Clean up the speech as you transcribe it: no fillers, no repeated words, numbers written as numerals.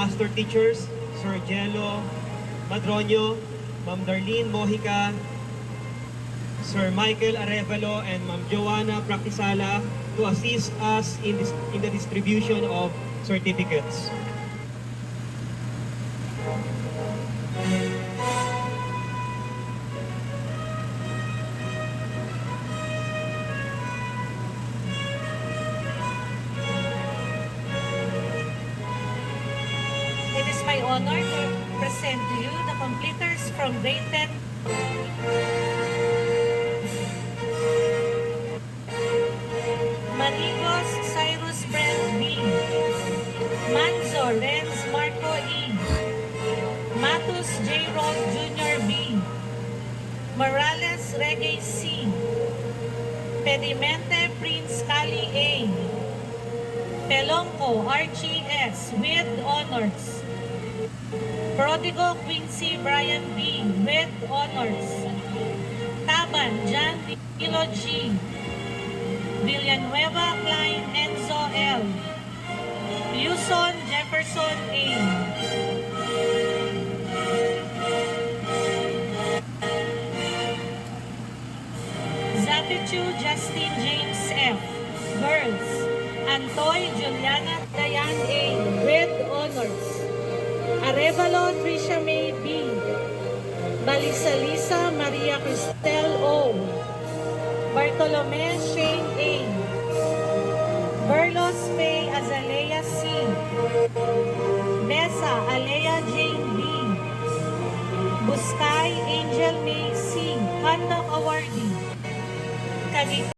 Master Teachers, Sir Jello Madronio, Ma'am Darlene Mojica, Sir Michael Arevalo, and Ma'am Joanna Practisala to assist us in the distribution of certificates. It is my honor to present to you the completers from grade 10. Manigos Cyrus Brent B. Manzo Renz Marco E. Matus J. Rod Jr. B. Morales Reggae C. Pedimente Prince Cali A. Pelonco Archie S. with honors. Prodigo Quincy Brian B. with honors. Taban John Dilo G. Villanueva Klein Enzo L. Luzon Jefferson A. Zapichu Justin James F. Girls. Antoy Juliana Dayan A. with honors. Arevalo Trisha May B. Balisalisa Maria Cristel O. Bartolome Shane A. Berlos May Azalea C. Mesa Alea Jane B. Buscay Angel May C. Conduct Awardee.